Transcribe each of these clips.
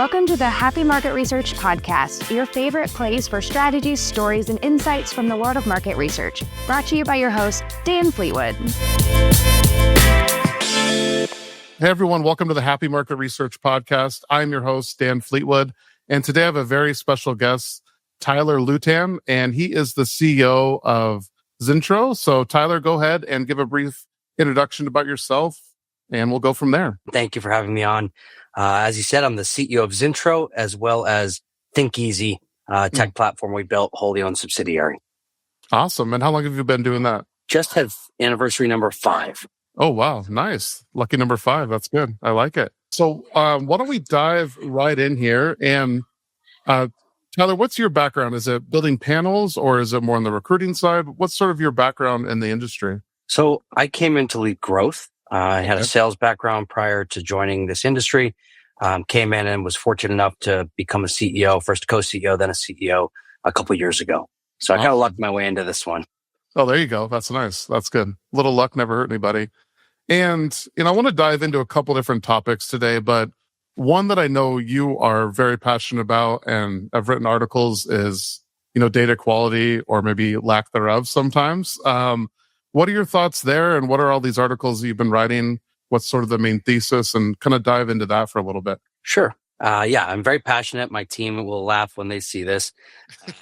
Welcome to the Happy Market Research Podcast, your favorite place for strategies, stories, and insights from the world of market research. Brought to you by your host, Dan Fleetwood. Hey everyone, welcome to the Happy Market Research Podcast. I'm your host, Dan Fleetwood, and today I have a very special guest, Tyler Lewtan, and he is the CEO of Zintro. So Tyler, go ahead and give a brief introduction about yourself, and we'll go from there. Thank you for having me on. As you said, I'm the CEO of Zintro, as well as ThinkEasy, tech platform we built, wholly owned subsidiary. Awesome. And how long have you been doing that? Just had anniversary number 5. Oh, wow. Nice. Lucky number 5. That's good. I like it. So why don't we dive right in here? And Tyler, what's your background? Is it building panels or is it more on the recruiting side? What's sort of your background in the industry? So I came in to lead growth. I had a sales background prior to joining this industry. Came in and was fortunate enough to become a CEO, first co-CEO, then a CEO a couple of years ago. So I kind of lucked my way into this one. Oh, there you go. That's nice. That's good. Little luck never hurt anybody. And, I want to dive into a couple different topics today, but one that I know you are very passionate about and I've written articles is, data quality or maybe lack thereof sometimes. What are your thoughts there? And what are all these articles that you've been writing? What's sort of the main thesis? And kind of dive into that for a little bit. Sure. I'm very passionate. My team will laugh when they see this.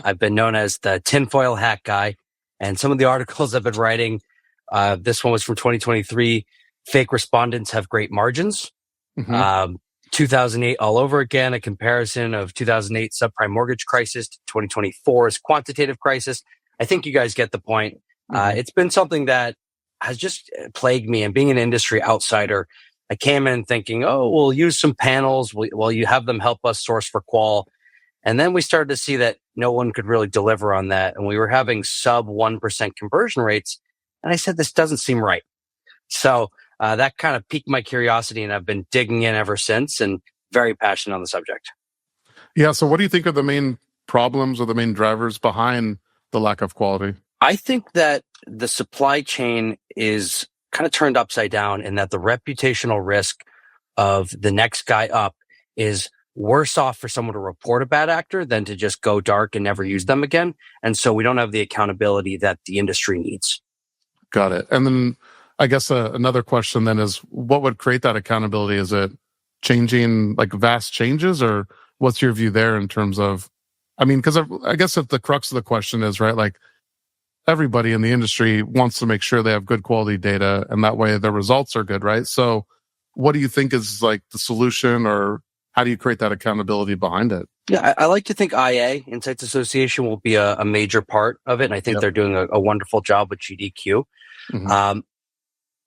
I've been known as the tinfoil hat guy. And some of the articles I've been writing, this one was from 2023. Fake respondents have great margins. 2008 all over again, a comparison of 2008 subprime mortgage crisis to 2024's quantitative crisis. I think you guys get the point. It's been something that has just plagued me. And being an industry outsider, I came in thinking, we'll use some panels. Well, you have them help us source for qual. And then we started to see that no one could really deliver on that. And we were having sub 1% conversion rates. And I said, this doesn't seem right. So that kind of piqued my curiosity. And I've been digging in ever since and very passionate on the subject. Yeah. So what do you think are the main problems or the main drivers behind the lack of quality? I think that the supply chain is kind of turned upside down and that the reputational risk of the next guy up is worse off for someone to report a bad actor than to just go dark and never use them again. And so we don't have the accountability that the industry needs. Got it. And then I guess another question then is what would create that accountability? Is it changing like vast changes or what's your view there in terms of, because I guess if the crux of the question is, right, like, everybody in the industry wants to make sure they have good quality data and that way their results are good, right? So what do you think is like the solution or how do you create that accountability behind it? Yeah, I like to think IA, Insights Association, will be a major part of it. And I think they're doing a wonderful job with GDQ.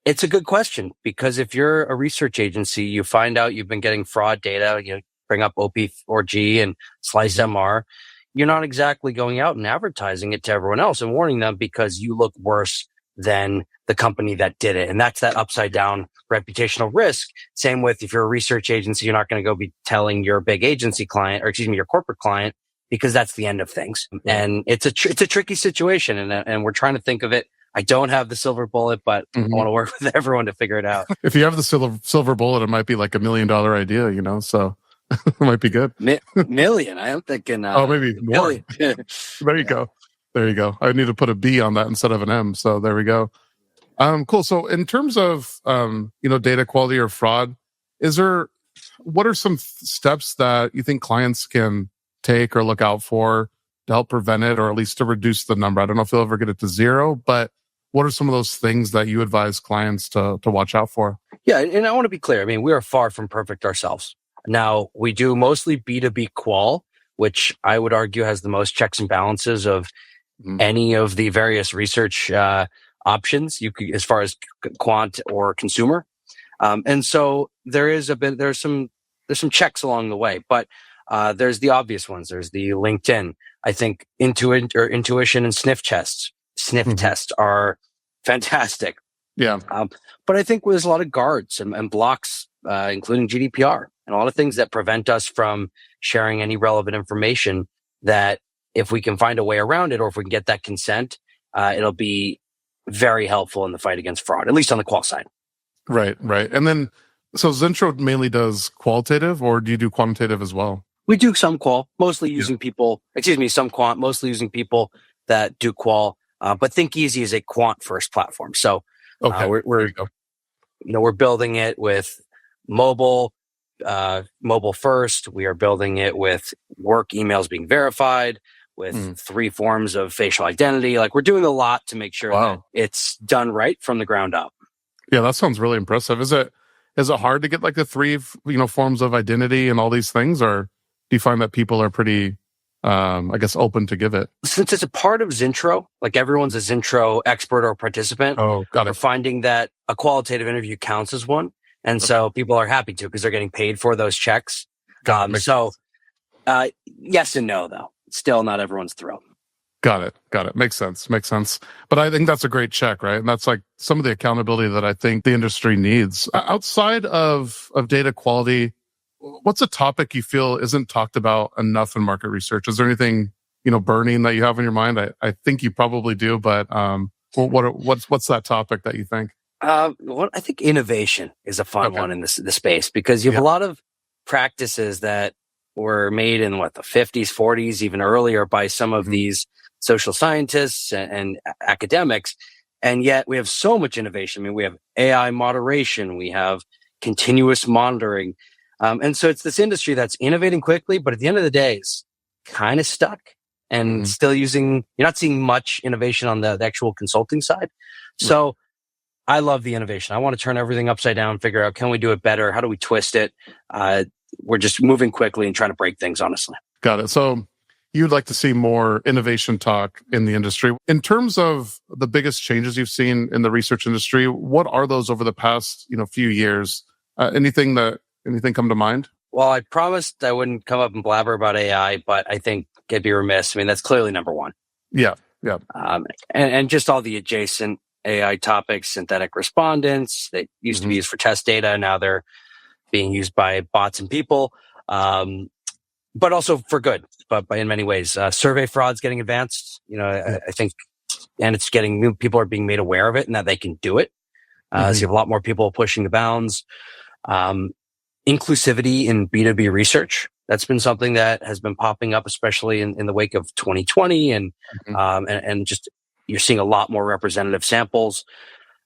It's a good question because if you're a research agency, you find out you've been getting fraud data, bring up OP4G and Slice MR. You're not exactly going out and advertising it to everyone else and warning them because you look worse than the company that did it. And that's that upside down reputational risk. Same with if you're a research agency, you're not going to go be telling your big agency client, or your corporate client, because that's the end of things. And it's a tricky situation. And we're trying to think of it. I don't have the silver bullet, but I want to work with everyone to figure it out. If you have the silver bullet, it might be like $1 million idea, so. It might be good. Million. I am thinking. Maybe more. There you go. I need to put a B on that instead of an M. So there we go. Cool. So in terms of, data quality or fraud, what are some steps that you think clients can take or look out for to help prevent it or at least to reduce the number? I don't know if you'll ever get it to 0, but what are some of those things that you advise clients to watch out for? Yeah. And I want to be clear. We are far from perfect ourselves. Now, we do mostly B2B qual, which I would argue has the most checks and balances of any of the various research options you could, as far as quant or consumer. And so there's some checks along the way, but there's the obvious ones. There's the LinkedIn. I think intuition and sniff tests. Tests are fantastic. Yeah. But I think there's a lot of guards and blocks, including GDPR. And a lot of things that prevent us from sharing any relevant information that if we can find a way around it or if we can get that consent, it'll be very helpful in the fight against fraud, at least on the qual side. Right. And then So Zintro mainly does qualitative, or do you do quantitative as well? We do some qual, mostly using some quant, mostly using people that do qual. But ThinkEasy is a quant first platform. So we're building it with mobile first. We are building it with work emails being verified, with 3 forms of facial identity. Like, we're doing a lot to make sure that it's done right from the ground up. Yeah, that sounds really impressive. Is it hard to get like the 3 forms of identity and all these things, or do you find that people are pretty open to give it? Since it's a part of Zintro, like everyone's a Zintro expert or participant, we're finding that a qualitative interview counts as one. And so people are happy to, because they're getting paid for those checks. Yes and no, though. Still not everyone's thrilled. Got it. Makes sense. But I think that's a great check, right? And that's like some of the accountability that I think the industry needs. Outside of data quality, what's a topic you feel isn't talked about enough in market research? Is there anything, burning that you have in your mind? I think you probably do, but what's that topic that you think? I think innovation is a fun one in the space, because you have a lot of practices that were made in the 50s, 40s, even earlier by some of these social scientists and academics. And yet we have so much innovation. I mean, we have AI moderation, we have continuous monitoring. And so it's this industry that's innovating quickly, but at the end of the day, it's kind of stuck and still you're not seeing much innovation on the actual consulting side. So I love the innovation. I want to turn everything upside down, figure out, can we do it better? How do we twist it? We're just moving quickly and trying to break things, honestly. Got it. So you'd like to see more innovation talk in the industry. In terms of the biggest changes you've seen in the research industry, what are those over the past, few years? Anything come to mind? Well, I promised I wouldn't come up and blabber about AI, but I think it'd be remiss. I mean, that's clearly number one. Yeah. And just all the adjacent AI topics, synthetic respondents that used to be used for test data. Now they're being used by bots and people, but also for good, but in many ways. Survey fraud's getting advanced, I think, and it's people are being made aware of it and that they can do it. So you have a lot more people pushing the bounds. Inclusivity in B2B research. That's been something that has been popping up, especially in the wake of 2020 and just, you're seeing a lot more representative samples.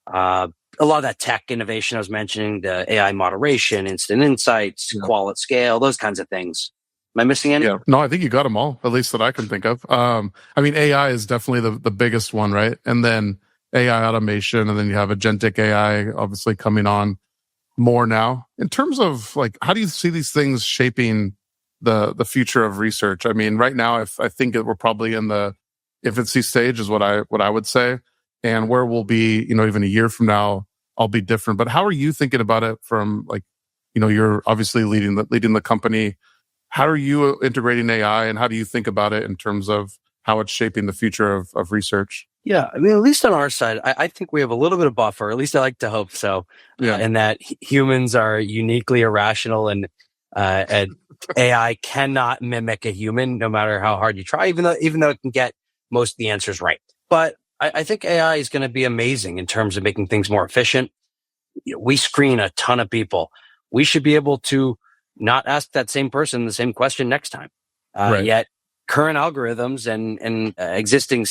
A lot of that tech innovation I was mentioning, the AI moderation, instant insights, qual at scale, those kinds of things. Am I missing any? Yeah. No, I think you got them all, at least that I can think of. AI is definitely the biggest one, right? And then AI automation, and then you have agentic AI obviously coming on more now. In terms of how do you see these things shaping the future of research? I mean, right now, I think we're probably in the infancy stage is what I would say. And where we'll be, even a year from now, I'll be different. But how are you thinking about it from you're obviously leading the company. How are you integrating AI, and how do you think about it in terms of how it's shaping the future of research? Yeah, I mean, at least on our side, I think we have a little bit of buffer. At least I like to hope so. And that humans are uniquely irrational, and AI cannot mimic a human, no matter how hard you try, even though it can get most of the answers right. But I think AI is going to be amazing in terms of making things more efficient. We screen a ton of people. We should be able to not ask that same person the same question next time. Yet current algorithms and existing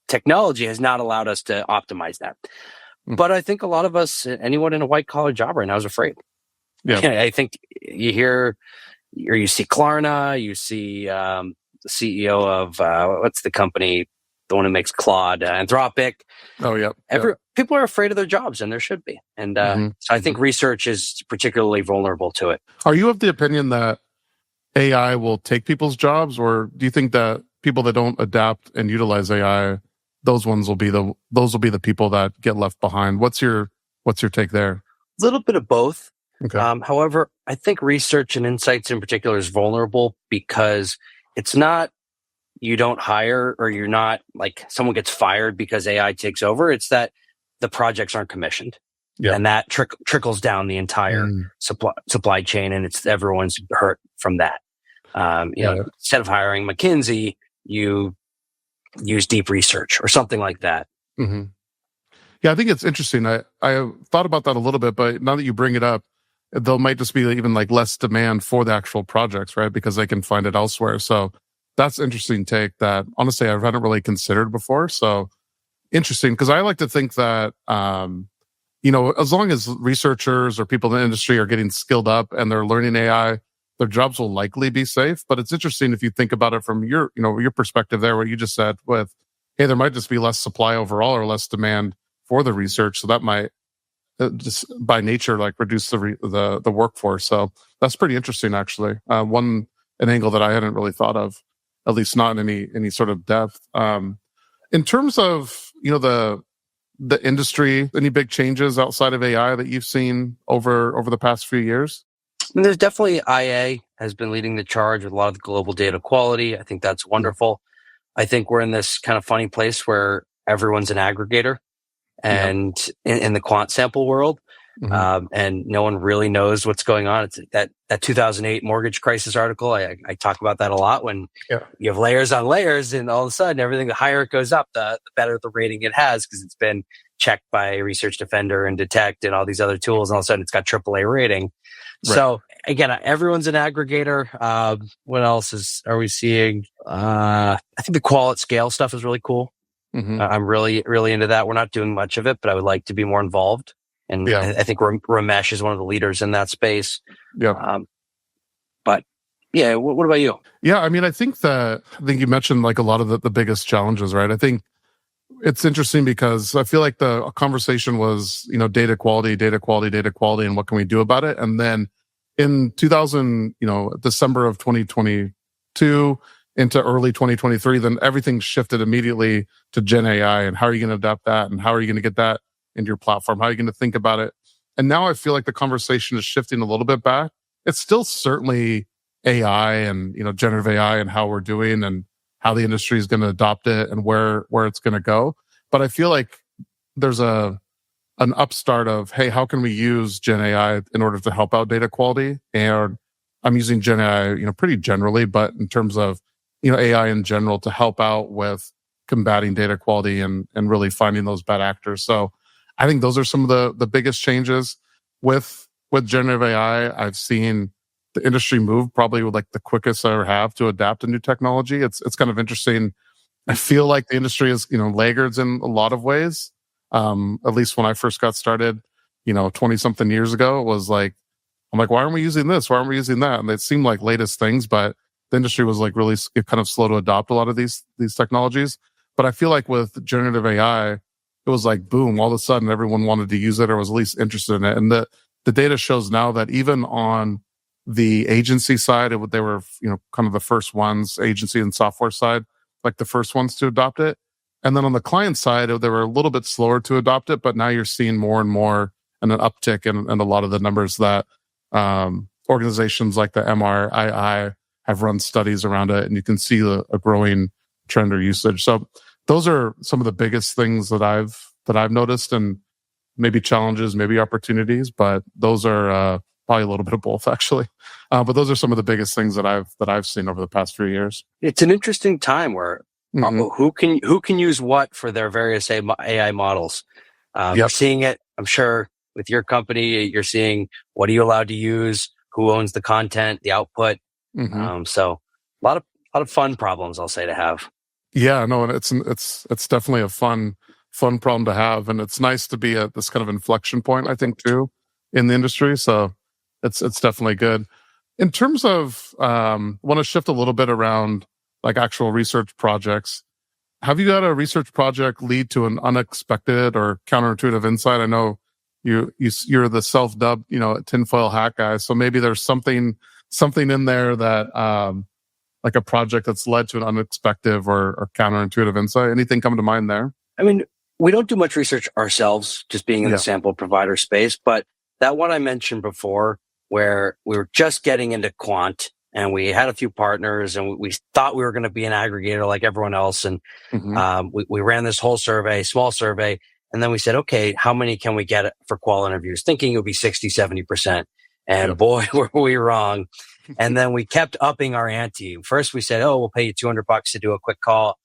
technology has not allowed us to optimize that. But I think a lot of us, anyone in a white collar job right now, is afraid. Yeah. I think you hear, or you see Klarna, you see the CEO of what's the company, the one who makes Claude, Anthropic. Oh, yeah. People are afraid of their jobs, and there should be. And so I think research is particularly vulnerable to it. Are you of the opinion that AI will take people's jobs, or do you think that people that don't adapt and utilize AI, those will be the people that get left behind? What's your take there? A little bit of both. Okay. However, I think research and insights in particular is vulnerable because it's not you don't hire, or you're not someone gets fired because AI takes over. It's that the projects aren't commissioned. Yeah. And that trickles down the entire supply chain, and everyone's hurt from that. Instead of hiring McKinsey, you use deep research or something like that. Mm-hmm. Yeah, I think it's interesting. I thought about that a little bit, but now that you bring it up, there might just be even like less demand for the actual projects, right? Because they can find it elsewhere. So that's interesting take that honestly I hadn't really considered before. So interesting, because I like to think that as long as researchers or people in the industry are getting skilled up and they're learning AI, their jobs will likely be safe. But it's interesting if you think about it from your perspective there, what you just said with, hey, there might just be less supply overall or less demand for the research. So that might just by nature like reduce the workforce. So that's pretty interesting, actually. An angle that I hadn't really thought of, at least not in any sort of depth. In terms of the industry, any big changes outside of AI that you've seen over the past few years? I mean, there's definitely IA has been leading the charge with a lot of the global data quality. I think that's wonderful. I think we're in this kind of funny place where everyone's an aggregator and in the quant sample world, and no one really knows what's going on. It's that 2008 mortgage crisis article. I talk about that a lot when you have layers on layers, and all of a sudden everything, the higher it goes up, the better the rating it has, because it's been checked by Research Defender and Detect and all these other tools, and all of a sudden it's got AAA rating. Right. So again, everyone's an aggregator. What else are we seeing? I think the qual at scale stuff is really cool. I'm really, really into that. We're not doing much of it, but I would like to be more involved. And I think Ramesh is one of the leaders in that space. But yeah, what about you? Yeah, I mean, I think you mentioned like a lot of the biggest challenges, right? I think it's interesting because I feel like the conversation was, data quality, and what can we do about it? And then in December of 2022 into early 2023, then everything shifted immediately to GenAI and how are you going to adapt that and how are you going to get that into your platform? How are you going to think about it? And now I feel like the conversation is shifting a little bit back. It's still certainly AI and, generative AI and how we're doing and how the industry is going to adopt it and where it's going to go. But I feel like there's an upstart of, hey, how can we use GenAI in order to help out data quality? And I'm using GenAI, pretty generally, but in terms of, AI in general to help out with combating data quality and really finding those bad actors. So I think those are some of the biggest changes with generative AI. I've seen the industry move probably with like the quickest I ever have to adapt to new technology. It's kind of interesting. I feel like the industry is, laggards in a lot of ways. At least when I first got started, 20 something years ago, it was like, I'm like, why aren't we using this? Why aren't we using that? And they seemed like latest things, but the industry was like really kind of slow to adopt a lot of these technologies. But I feel like with generative AI, it was like, boom, all of a sudden everyone wanted to use it or was at least interested in it. And the data shows now that even on the agency side, they were, kind of the first ones, agency and software side, like the first ones to adopt it. And then on the client side, they were a little bit slower to adopt it, but now you're seeing more and more and an uptick in a lot of the numbers that organizations like the MRII have run studies around it, and you can see a growing trend or usage. So those are some of the biggest things that I've noticed, and maybe challenges, maybe opportunities, but those are probably a little bit of both, actually. But those are some of the biggest things that I've seen over the past few years. It's an interesting time where who can use what for their various AI models. You're seeing it, I'm sure, with your company. You're seeing what are you allowed to use, who owns the content, the output. So a lot of fun problems, I'll say, to have. Yeah, no, and it's definitely a fun problem to have, and it's nice to be at this kind of inflection point, I think, too, in the industry. So it's definitely good. In terms of, want to shift a little bit around like actual research projects. Have you had a research project lead to an unexpected or counterintuitive insight? I know you're the self-dubbed, tinfoil hat guy. So maybe there's something in there that, like a project that's led to an unexpected or counterintuitive insight. Anything come to mind there? I mean, we don't do much research ourselves, just being in the sample provider space. But that one I mentioned before, where we were just getting into quant and we had a few partners and we thought we were going to be an aggregator like everyone else. And we ran this whole survey, small survey. And then we said, okay, how many can we get for qual interviews? Thinking it would be 60, 70%. And boy, were we wrong. And then we kept upping our ante. First we said, oh, we'll pay you $200 to do a quick call.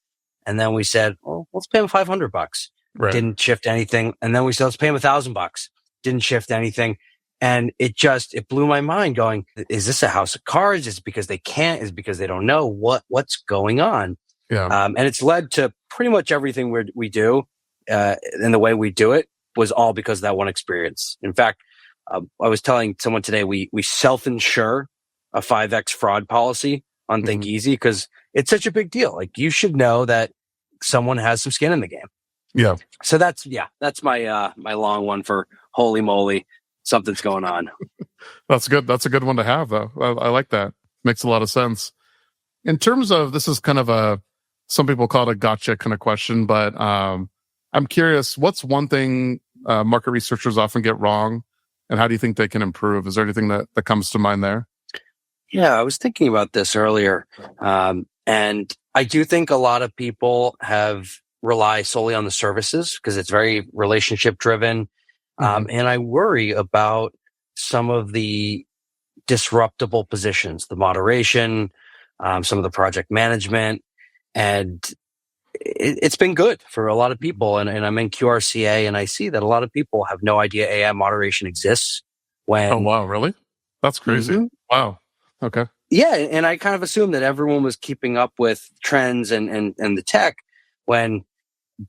And then we said, well, let's pay them $500. Right. Didn't shift anything. And then we said, let's pay him $1,000. Didn't shift anything. And it blew my mind going, is this a house of cards? Is it because they can't? Is it because they don't know what's going on? Yeah. And it's led to pretty much everything we do, and the way we do it was all because of that one experience. In fact, I was telling someone today, we self-insure a 5X fraud policy on ThinkEasy because it's such a big deal. Like, you should know that someone has some skin in the game. Yeah. So that's my my long one for holy moly, something's going on. That's good. That's a good one to have, though. I like that. Makes a lot of sense. In terms of, this is kind of some people call it a gotcha kind of question, but I'm curious, what's one thing market researchers often get wrong, and how do you think they can improve? Is there anything that comes to mind there? Yeah, I was thinking about this earlier. And I do think a lot of people rely solely on the services because it's very relationship driven. And I worry about some of the disruptible positions, the moderation, some of the project management, and it's been good for a lot of people. And I'm in QRCA, and I see that a lot of people have no idea AI moderation exists. Oh, wow. Really? That's crazy. Wow. Okay. Yeah. And I kind of assumed that everyone was keeping up with trends and the tech when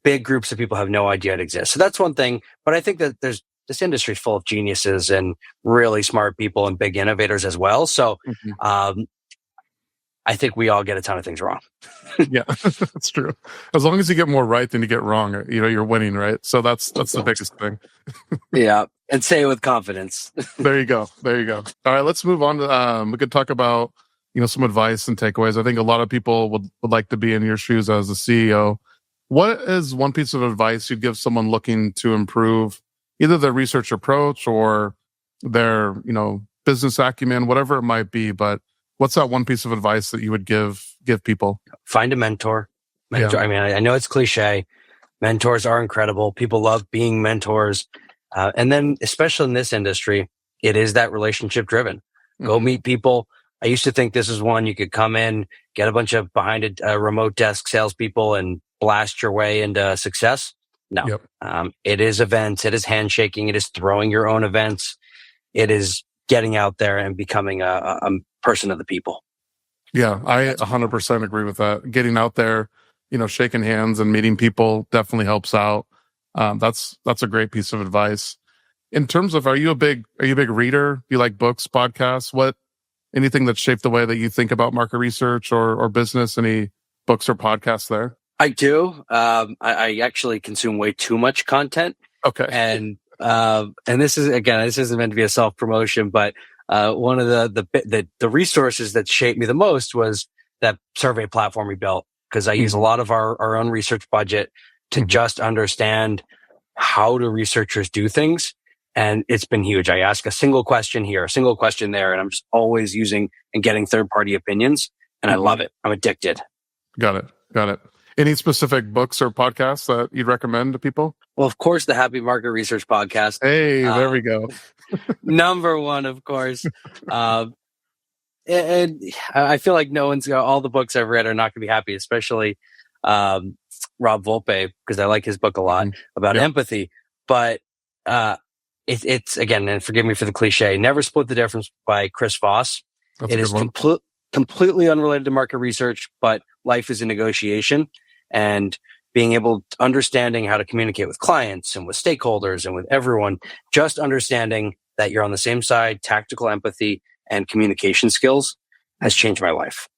big groups of people have no idea it exists. So that's one thing. But I think that this industry is full of geniuses and really smart people and big innovators as well. So I think we all get a ton of things wrong. Yeah, that's true. As long as you get more right than you get wrong, you're winning, right? So that's the biggest thing. Yeah. And say it with confidence. There you go. All right, let's move on to, we could talk about, some advice and takeaways. I think a lot of people would like to be in your shoes as a CEO. What is one piece of advice you'd give someone looking to improve either their research approach or their, business acumen, whatever it might be? But what's that one piece of advice that you would give people? Find a mentor. Yeah. I mean, I know it's cliche. Mentors are incredible. People love being mentors. And then, especially in this industry, it is that relationship driven. Go meet people. I used to think this is one you could come in, get a bunch of behind a remote desk salespeople and blast your way into success. No, it is events. It is handshaking. It is throwing your own events. It is getting out there and becoming a person of the people. Yeah, I 100% agree with that. Getting out there, shaking hands and meeting people definitely helps out. That's a great piece of advice. In terms of, are you a big reader? Do you like books, podcasts? Anything that shaped the way that you think about market research or business? Any books or podcasts there? I do. I actually consume way too much content. Okay. And this isn't meant to be a self-promotion, but one of the resources that shaped me the most was that survey platform we built, because I use a lot of our own research budget to just understand how do researchers do things. And it's been huge. I ask a single question here, a single question there, and I'm just always using and getting third-party opinions. And I love it. I'm addicted. Got it. Any specific books or podcasts that you'd recommend to people? Well, of course, the Happy Market Research podcast. Hey, there we go. Number one, of course. And I feel like all the books I've read are not going to be happy, especially Rob Volpe, because I like his book a lot about empathy. But it's again, and forgive me for the cliche, Never Split the Difference by Chris Voss. It is completely unrelated to market research, but life is a negotiation, and being able to understanding how to communicate with clients and with stakeholders and with everyone, just understanding that you're on the same side, tactical empathy and communication skills has changed my life.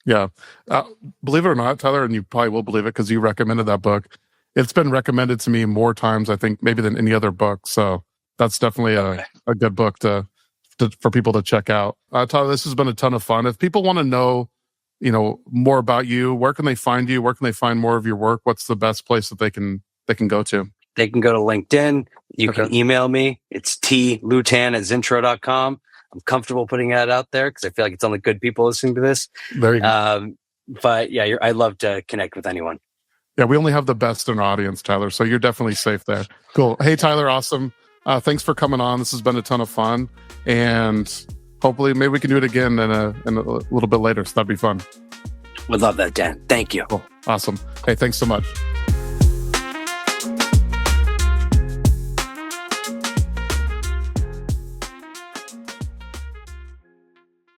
Yeah. Believe it or not, Tyler, and you probably will believe it because you recommended that book. It's been recommended to me more times, I think, maybe than any other book. So that's definitely a good book for people to check out. Tyler, this has been a ton of fun. If people want to know, more about you, where can they find you? Where can they find more of your work? What's the best place that they can go to? They can go to LinkedIn. You can email me. It's tlewtan@zintro.com. I'm comfortable putting that out there because I feel like it's only good people listening to this. Very good. But yeah, I'd love to connect with anyone. Yeah, we only have the best in our audience, Tyler, so you're definitely safe there. Cool. Hey, Tyler, awesome. Thanks for coming on. This has been a ton of fun, and hopefully maybe we can do it again in a little bit later, so that'd be fun. Would love that, Dan. Thank you. Cool. Awesome. Hey, thanks so much.